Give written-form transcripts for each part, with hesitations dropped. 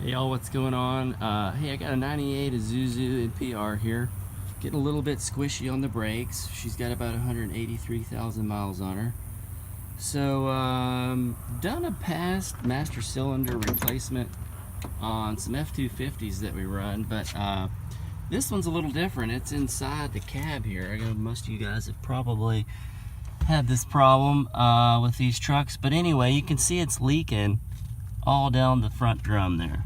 Hey y'all, what's going on? Hey, I got a 98 Isuzu NPR here. Getting a little bit squishy on the brakes. She's got about 183,000 miles on her. So, done a past master cylinder replacement on some F-250s that we run, but this one's a little different. It's inside the cab here. I know most of you guys have probably had this problem with these trucks, but anyway, you can see it's leaking all down the front drum there.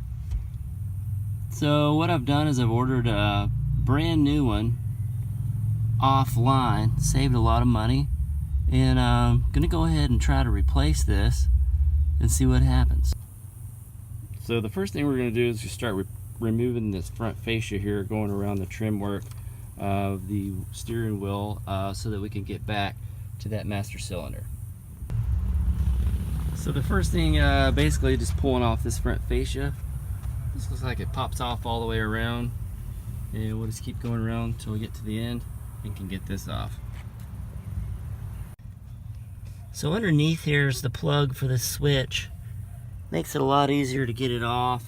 So what I've done is I've ordered a brand new one offline, saved a lot of money, and I'm gonna go ahead and try to replace this and see what happens. So the first thing we're gonna do is just start removing this front fascia here, going around the trim work of the steering wheel so that we can get back to that master cylinder. So the first thing, basically just pulling off this front fascia. This looks like it pops off all the way around, and we'll just keep going around until we get to the end and can get this off. So underneath here is the plug for the switch. Makes it a lot easier to get it off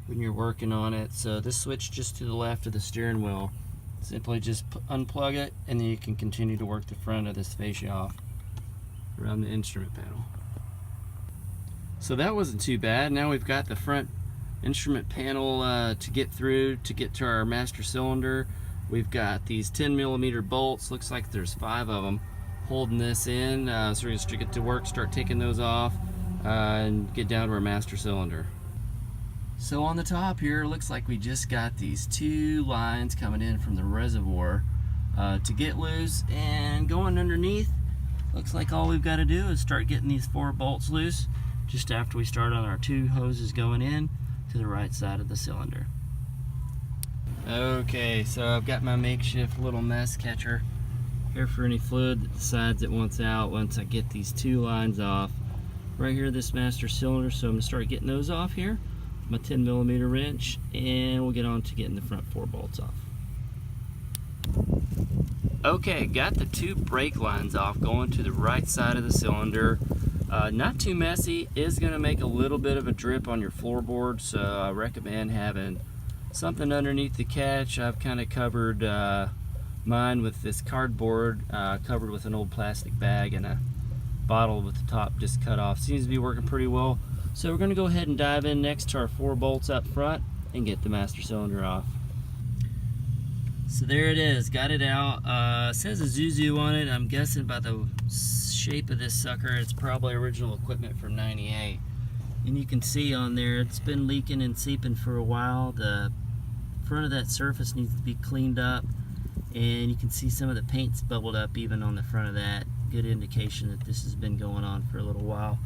when you're working on it. So this switch just to the left of the steering wheel. Simply just unplug it, and then you can continue to work the front of this fascia off around the instrument panel. So that wasn't too bad. Now we've got the front instrument panel to get through to get to our master cylinder. We've got these 10mm bolts. Looks like there's 5 of them holding this in. So we're going to get to work, start taking those off, and get down to our master cylinder. So on the top here, looks like we just got these 2 lines coming in from the reservoir to get loose, and going underneath, looks like all we've got to do is start getting these 4 bolts loose just after we start on our 2 hoses going in to the right side of the cylinder. Okay, so I've got my makeshift little mess catcher here for any fluid that decides it wants out once I get these 2 lines off. Right here, this master cylinder, so I'm going to start getting those off here. My 10mm wrench, and we'll get on to getting the front 4 bolts off. Okay, got the 2 brake lines off, going to the right side of the cylinder. Not too messy. Is going to make a little bit of a drip on your floorboard, so I recommend having something underneath the catch. I've kind of covered mine with this cardboard, covered with an old plastic bag and a bottle with the top just cut off. Seems to be working pretty well. So we're going to go ahead and dive in next to our 4 bolts up front and get the master cylinder off. So there it is, got it out. It says Isuzu on it. I'm guessing by the shape of this sucker, it's probably original equipment from 98. And you can see on there, it's been leaking and seeping for a while. The front of that surface needs to be cleaned up, and you can see some of the paint's bubbled up even on the front of that. Good indication that this has been going on for a little while.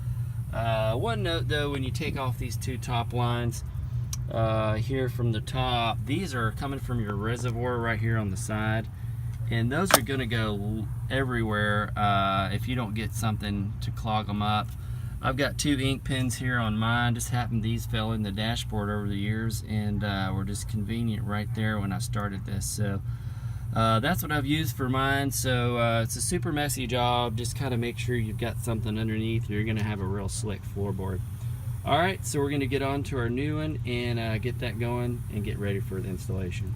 One note though, when you take off these 2 top lines here from the top, these are coming from your reservoir right here on the side, and those are going to go everywhere if you don't get something to clog them up. I've got 2 ink pens here on mine. Just happened these fell in the dashboard over the years, and were just convenient right there when I started this. So that's what I've used for mine. So it's a super messy job. Just kind of make sure you've got something underneath, or you're going to have a real slick floorboard. Alright, so we're going to get on to our new one and get that going and get ready for the installation.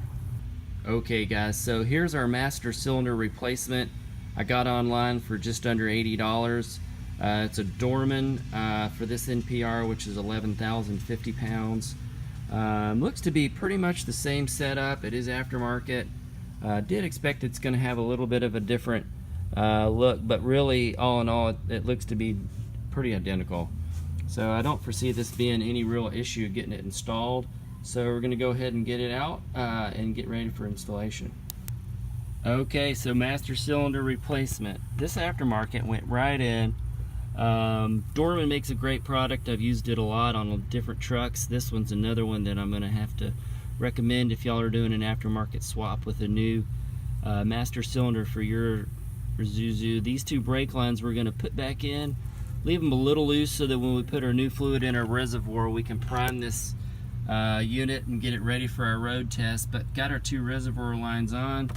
Okay guys, so here's our master cylinder replacement. I got online for just under $80. It's a Dorman for this NPR, which is 11,050 pounds. Looks to be pretty much the same setup. It is aftermarket. Did expect it's going to have a little bit of a different look, but really, all in all, it looks to be pretty identical. So I don't foresee this being any real issue getting it installed. So we're going to go ahead and get it out and get ready for installation. Okay, so master cylinder replacement. This aftermarket went right in. Dorman makes a great product. I've used it a lot on different trucks. This one's another one that I'm going to have to recommend if y'all are doing an aftermarket swap with a new master cylinder for your Isuzu. These 2 brake lines we're going to put back in. Leave them a little loose so that when we put our new fluid in our reservoir, we can prime this unit and get it ready for our road test. But got our 2 reservoir lines on.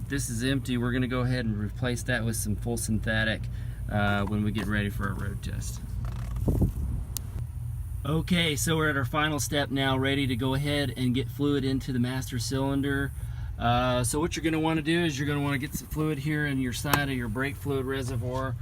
This is empty. We're going to go ahead and replace that with some full synthetic when we get ready for our road test. Okay, so we're at our final step now, ready to go ahead and get fluid into the master cylinder. So what you're going to want to do is you're going to want to get some fluid here in your side of your brake fluid reservoir.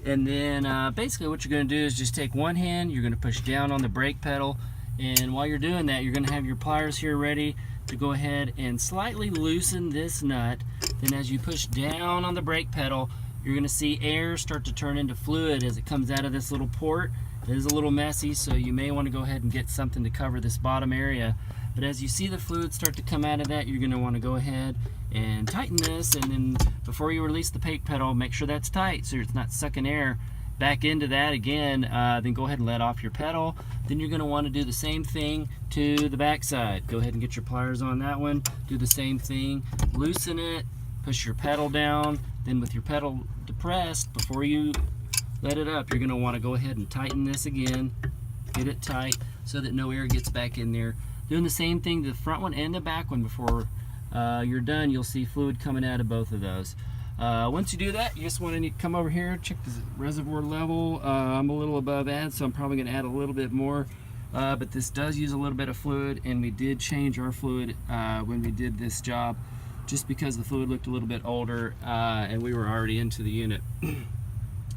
And then basically what you're going to do is just take one hand, you're going to push down on the brake pedal, and while you're doing that, you're going to have your pliers here ready to go ahead and slightly loosen this nut. Then as you push down on the brake pedal, you're going to see air start to turn into fluid as it comes out of this little port. It is a little messy, so you may want to go ahead and get something to cover this bottom area. But as you see the fluid start to come out of that, you're going to want to go ahead and tighten this, and then before you release the brake pedal, make sure that's tight so it's not sucking air back into that again. Then go ahead and let off your pedal. Then you're going to want to do the same thing to the back side. Go ahead and get your pliers on that one. Do the same thing. Loosen it. Push your pedal down. Then with your pedal depressed, before you let it up, you're going to want to go ahead and tighten this again. Get it tight so that no air gets back in there. Doing the same thing to the front one and the back one. Before you're done, you'll see fluid coming out of both of those. Once you do that, you just want to come over here, check the reservoir level. I'm a little above add, so I'm probably going to add a little bit more. But this does use a little bit of fluid, and we did change our fluid when we did this job, just because the fluid looked a little bit older and we were already into the unit.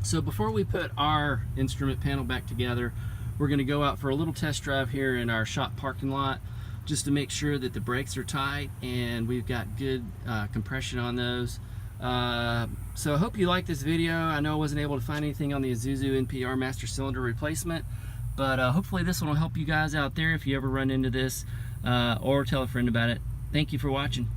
So before we put our instrument panel back together, we're going to go out for a little test drive here in our shop parking lot, just to make sure that the brakes are tight and we've got good compression on those. So I hope you liked this video. I know I wasn't able to find anything on the Isuzu NPR master cylinder replacement, but hopefully this one will help you guys out there if you ever run into this, or tell a friend about it. Thank you for watching.